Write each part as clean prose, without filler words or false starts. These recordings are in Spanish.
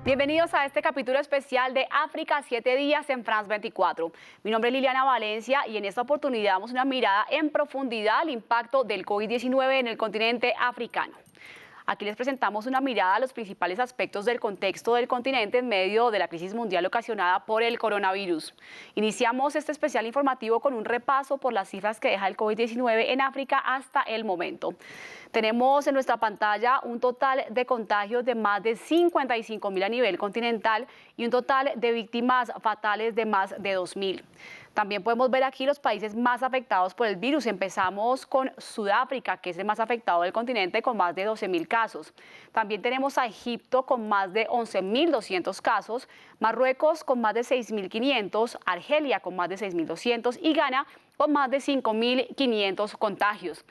Bienvenidos a este capítulo especial de África 7 días en France 24. Mi nombre es Liliana Valencia y en esta oportunidad damos una mirada en profundidad al impacto del COVID-19 en el continente africano. Aquí les presentamos una mirada a los principales aspectos del contexto del continente en medio de la crisis mundial ocasionada por el coronavirus. Iniciamos este especial informativo con un repaso por las cifras que deja el COVID-19 en África hasta el momento. Tenemos en nuestra pantalla un total de contagios de más de 55.000 a nivel continental y un total de víctimas fatales de más de 2.000. También podemos ver aquí los países más afectados por el virus. Empezamos con Sudáfrica, que es el más afectado del continente, con más de 12.000 casos. También tenemos a Egipto con más de 11.200 casos, Marruecos con más de 6.500, Argelia con más de 6.200 y Ghana con más de 5.500 contagios.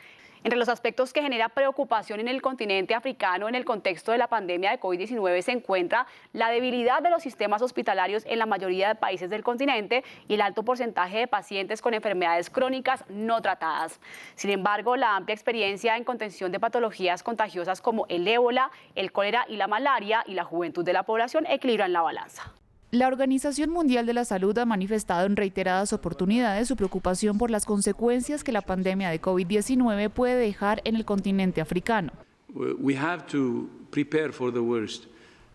Entre los aspectos que genera preocupación en el continente africano en el contexto de la pandemia de COVID-19 se encuentra la debilidad de los sistemas hospitalarios en la mayoría de países del continente y el alto porcentaje de pacientes con enfermedades crónicas no tratadas. Sin embargo, la amplia experiencia en contención de patologías contagiosas como el ébola, el cólera y la malaria y la juventud de la población equilibran la balanza. La Organización Mundial de la Salud ha manifestado en reiteradas oportunidades su preocupación por las consecuencias que la pandemia de COVID-19 puede dejar en el continente africano.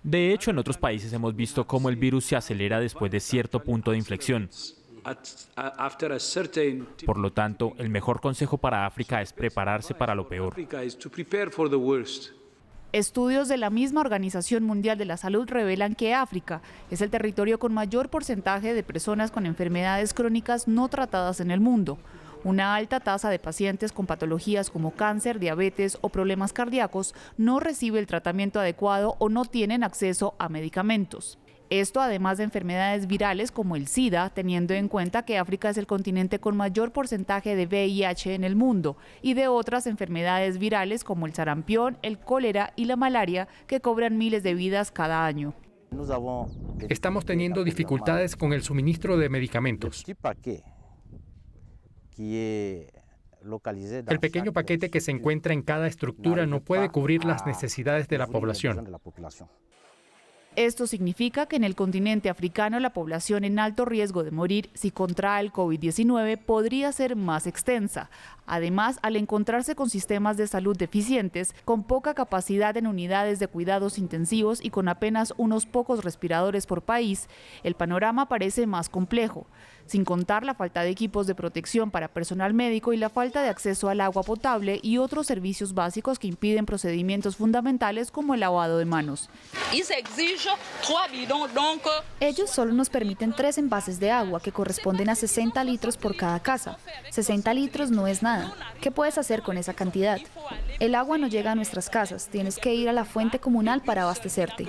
De hecho, en otros países hemos visto cómo el virus se acelera después de cierto punto de inflexión. Por lo tanto, el mejor consejo para África es prepararse para lo peor. Estudios de la misma Organización Mundial de la Salud revelan que África es el territorio con mayor porcentaje de personas con enfermedades crónicas no tratadas en el mundo. Una alta tasa de pacientes con patologías como cáncer, diabetes o problemas cardíacos no recibe el tratamiento adecuado o no tienen acceso a medicamentos. Esto además de enfermedades virales como el SIDA, teniendo en cuenta que África es el continente con mayor porcentaje de VIH en el mundo, y de otras enfermedades virales como el sarampión, el cólera y la malaria, que cobran miles de vidas cada año. Estamos teniendo dificultades con el suministro de medicamentos. El pequeño paquete que se encuentra en cada estructura no puede cubrir las necesidades de la población. Esto significa que en el continente africano la población en alto riesgo de morir si contrae el COVID-19 podría ser más extensa. Además, al encontrarse con sistemas de salud deficientes, con poca capacidad en unidades de cuidados intensivos y con apenas unos pocos respiradores por país, el panorama parece más complejo, sin contar la falta de equipos de protección para personal médico y la falta de acceso al agua potable y otros servicios básicos que impiden procedimientos fundamentales como el lavado de manos. Ellos solo nos permiten 3 envases de agua que corresponden a 60 litros por cada casa. 60 litros no es nada. ¿Qué puedes hacer con esa cantidad? El agua no llega a nuestras casas, tienes que ir a la fuente comunal para abastecerte.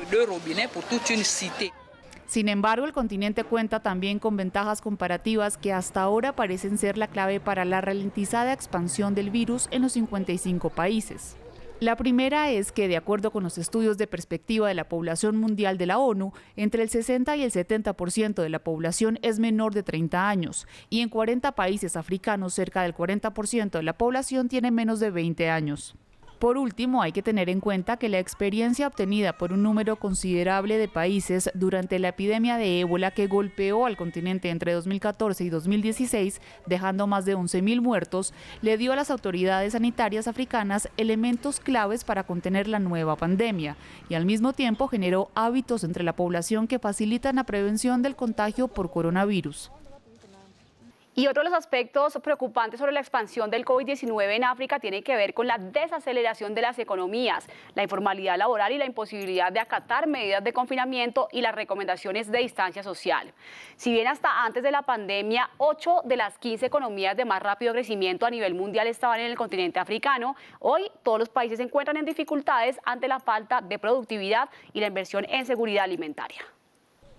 Sin embargo, el continente cuenta también con ventajas comparativas que hasta ahora parecen ser la clave para la ralentizada expansión del virus en los 55 países. La primera es que, de acuerdo con los estudios de perspectiva de la población mundial de la ONU, entre el 60 y el 70% de la población es menor de 30 años y en 40 países africanos cerca del 40% de la población tiene menos de 20 años. Por último, hay que tener en cuenta que la experiencia obtenida por un número considerable de países durante la epidemia de ébola que golpeó al continente entre 2014 y 2016, dejando más de 11.000 muertos, le dio a las autoridades sanitarias africanas elementos claves para contener la nueva pandemia y al mismo tiempo generó hábitos entre la población que facilitan la prevención del contagio por coronavirus. Y otro de los aspectos preocupantes sobre la expansión del COVID-19 en África tiene que ver con la desaceleración de las economías, la informalidad laboral y la imposibilidad de acatar medidas de confinamiento y las recomendaciones de distancia social. Si bien hasta antes de la pandemia, 8 de las 15 economías de más rápido crecimiento a nivel mundial estaban en el continente africano, hoy todos los países se encuentran en dificultades ante la falta de productividad y la inversión en seguridad alimentaria.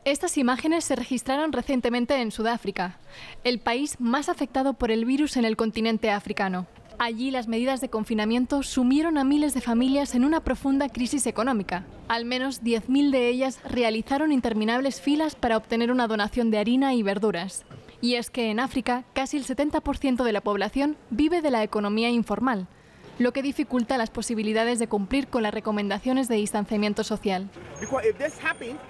Estas imágenes se registraron recientemente en Sudáfrica, el país más afectado por el virus en el continente africano. Allí las medidas de confinamiento sumieron a miles de familias en una profunda crisis económica. Al menos 10.000 de ellas realizaron interminables filas para obtener una donación de harina y verduras. Y es que en África casi el 70% de la población vive de la economía informal. lo que dificulta las posibilidades de cumplir con las recomendaciones de distanciamiento social.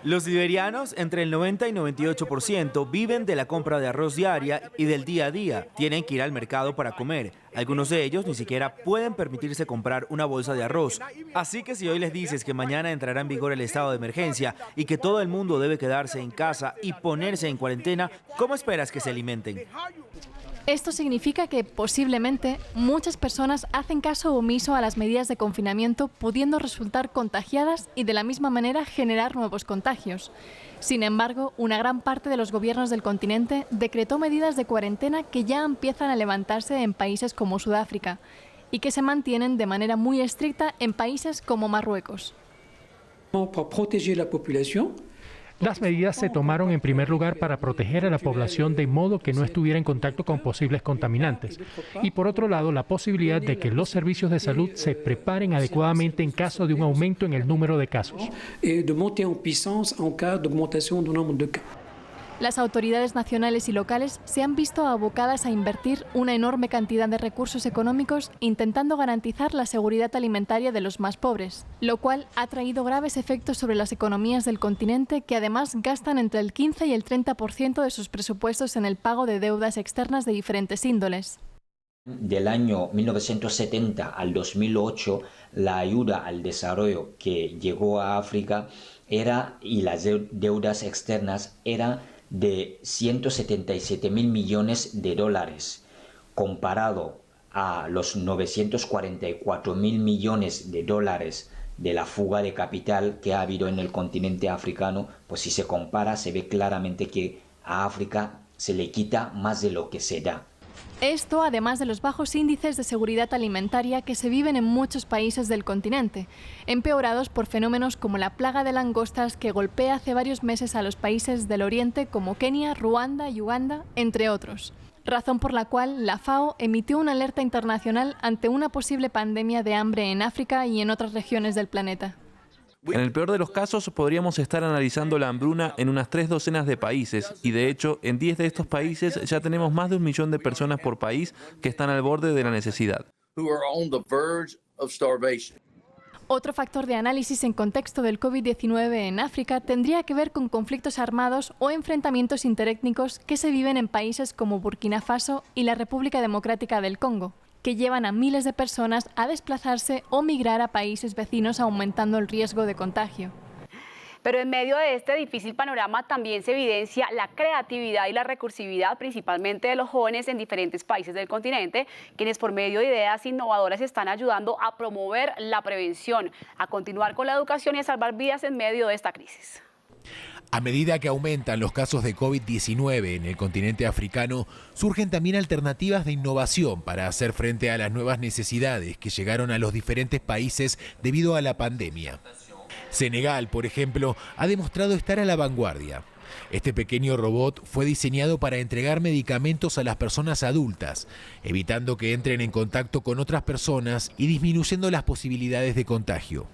Los liberianos, entre el 90 y 98%, viven de la compra de arroz diaria y del día a día. Tienen que ir al mercado para comer. Algunos de ellos ni siquiera pueden permitirse comprar una bolsa de arroz. Así que si hoy les dices que mañana entrará en vigor el estado de emergencia y que todo el mundo debe quedarse en casa y ponerse en cuarentena, ¿cómo esperas que se alimenten? Esto significa que, posiblemente, muchas personas hacen caso omiso a las medidas de confinamiento, pudiendo resultar contagiadas y de la misma manera generar nuevos contagios. Sin embargo, una gran parte de los gobiernos del continente decretó medidas de cuarentena que ya empiezan a levantarse en países como Sudáfrica y que se mantienen de manera muy estricta en países como Marruecos. Para proteger la población, las medidas se tomaron en primer lugar para proteger a la población de modo que no estuviera en contacto con posibles contaminantes. Y por otro lado, la posibilidad de que los servicios de salud se preparen adecuadamente en caso de un aumento en el número de casos. Las autoridades nacionales y locales se han visto abocadas a invertir una enorme cantidad de recursos económicos intentando garantizar la seguridad alimentaria de los más pobres, lo cual ha traído graves efectos sobre las economías del continente, que además gastan entre el 15 y el 30% de sus presupuestos en el pago de deudas externas de diferentes índoles. Del año 1970 al 2008, la ayuda al desarrollo que llegó a África y las deudas externas era de 177.000 millones de dólares, comparado a los 944.000 millones de dólares de la fuga de capital que ha habido en el continente africano. Pues si se compara, se ve claramente que a África se le quita más de lo que se da. Esto, además de los bajos índices de seguridad alimentaria que se viven en muchos países del continente, empeorados por fenómenos como la plaga de langostas que golpea hace varios meses a los países del Oriente como Kenia, Ruanda y Uganda, entre otros. Razón por la cual la FAO emitió una alerta internacional ante una posible pandemia de hambre en África y en otras regiones del planeta. En el peor de los casos, podríamos estar analizando la hambruna en unas 3 docenas de países y, de hecho, en 10 de estos países ya tenemos más de 1 millón de personas por país que están al borde de la necesidad. Otro factor de análisis en contexto del COVID-19 en África tendría que ver con conflictos armados o enfrentamientos interétnicos que se viven en países como Burkina Faso y la República Democrática del Congo, que llevan a miles de personas a desplazarse o migrar a países vecinos, aumentando el riesgo de contagio. Pero en medio de este difícil panorama también se evidencia la creatividad y la recursividad, principalmente de los jóvenes en diferentes países del continente, quienes por medio de ideas innovadoras están ayudando a promover la prevención, a continuar con la educación y a salvar vidas en medio de esta crisis. A medida que aumentan los casos de COVID-19 en el continente africano, surgen también alternativas de innovación para hacer frente a las nuevas necesidades que llegaron a los diferentes países debido a la pandemia. Senegal, por ejemplo, ha demostrado estar a la vanguardia. Este pequeño robot fue diseñado para entregar medicamentos a las personas adultas, evitando que entren en contacto con otras personas y disminuyendo las posibilidades de contagio.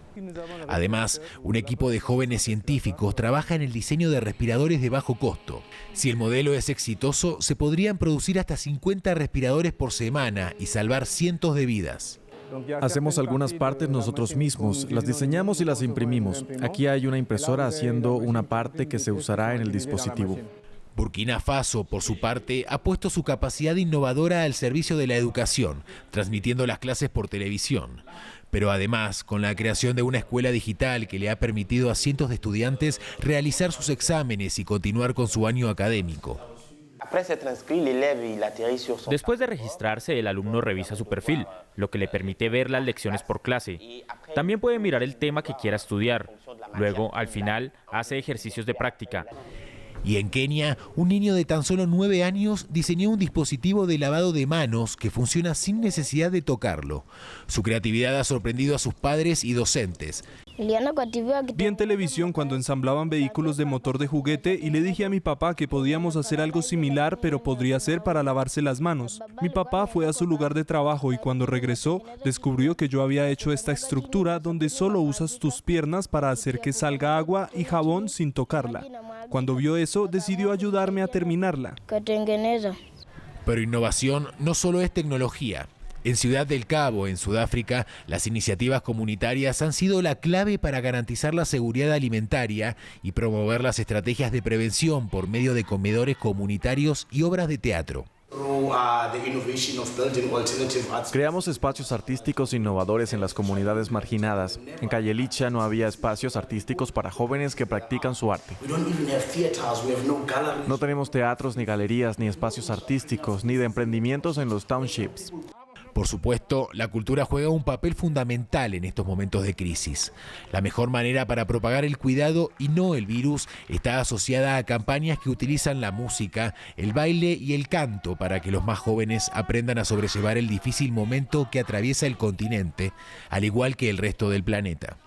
Además, un equipo de jóvenes científicos trabaja en el diseño de respiradores de bajo costo. Si el modelo es exitoso, se podrían producir hasta 50 respiradores por semana y salvar cientos de vidas. Hacemos algunas partes nosotros mismos, las diseñamos y las imprimimos. Aquí hay una impresora haciendo una parte que se usará en el dispositivo. Burkina Faso, por su parte, ha puesto su capacidad innovadora al servicio de la educación, transmitiendo las clases por televisión. Pero además, con la creación de una escuela digital que le ha permitido a cientos de estudiantes realizar sus exámenes y continuar con su año académico. Después de registrarse, el alumno revisa su perfil, lo que le permite ver las lecciones por clase. También puede mirar el tema que quiera estudiar. Luego, al final, hace ejercicios de práctica. Y en Kenia, un niño de tan solo 9 años diseñó un dispositivo de lavado de manos que funciona sin necesidad de tocarlo. Su creatividad ha sorprendido a sus padres y docentes. Vi en televisión cuando ensamblaban vehículos de motor de juguete y le dije a mi papá que podíamos hacer algo similar, pero podría ser para lavarse las manos. Mi papá fue a su lugar de trabajo y cuando regresó descubrió que yo había hecho esta estructura donde solo usas tus piernas para hacer que salga agua y jabón sin tocarla. Cuando vio eso, decidió ayudarme a terminarla. Pero innovación no solo es tecnología. En Ciudad del Cabo, en Sudáfrica, las iniciativas comunitarias han sido la clave para garantizar la seguridad alimentaria y promover las estrategias de prevención por medio de comedores comunitarios y obras de teatro. Creamos espacios artísticos innovadores en las comunidades marginadas. En Calle Licha no había espacios artísticos para jóvenes que practican su arte. No tenemos teatros, ni galerías, ni espacios artísticos, ni de emprendimientos en los townships. Por supuesto, la cultura juega un papel fundamental en estos momentos de crisis. La mejor manera para propagar el cuidado y no el virus está asociada a campañas que utilizan la música, el baile y el canto para que los más jóvenes aprendan a sobrellevar el difícil momento que atraviesa el continente, al igual que el resto del planeta.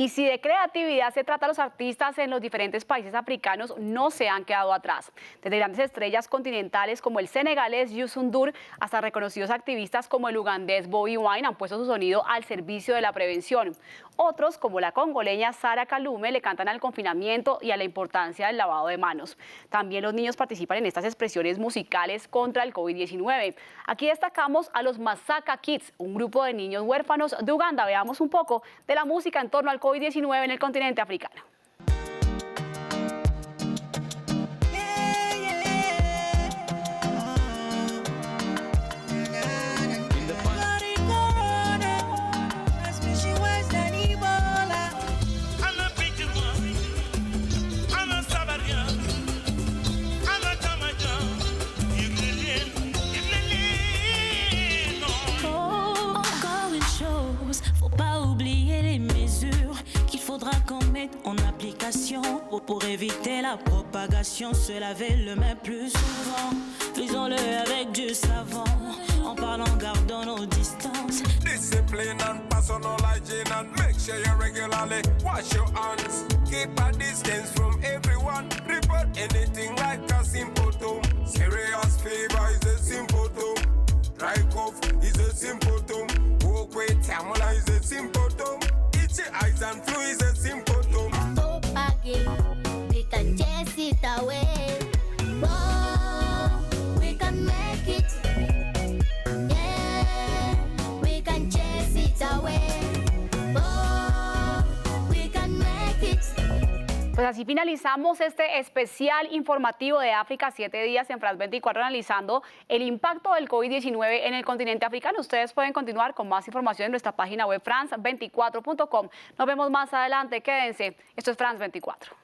Y si de creatividad se trata, los artistas en los diferentes países africanos no se han quedado atrás. Desde grandes estrellas continentales como el senegalés Youssou N'Dour hasta reconocidos activistas como el ugandés Bobi Wine han puesto su sonido al servicio de la prevención. Otros, como la congoleña Sara Kalume, le cantan al confinamiento y a la importancia del lavado de manos. También los niños participan en estas expresiones musicales contra el COVID-19. Aquí destacamos a los Masaka Kids, un grupo de niños huérfanos de Uganda. Veamos un poco de la música en torno al COVID-19 en el continente africano. En application pour éviter la propagation, se laver le main plus souvent, faisons-le avec du savon, en parlant gardons nos distances. Discipline and personal hygiene and make sure you regularly wash your hands. Keep a distance from everyone. Report anything like a symptom. Serious fever is a symptom. Dry cough is a symptom. Walk with tamala is a symptom. Itchy eyes and flu is a symptom. We can chase it away. Oh, we can make it. Yeah, we can chase it away. Oh, we can make it. Pues así finalizamos este especial informativo de África 7 días en France 24 analizando el impacto del COVID-19 en el continente africano. Ustedes pueden continuar con más información en nuestra página web france24.com. Nos vemos más adelante, quédense. Esto es France 24.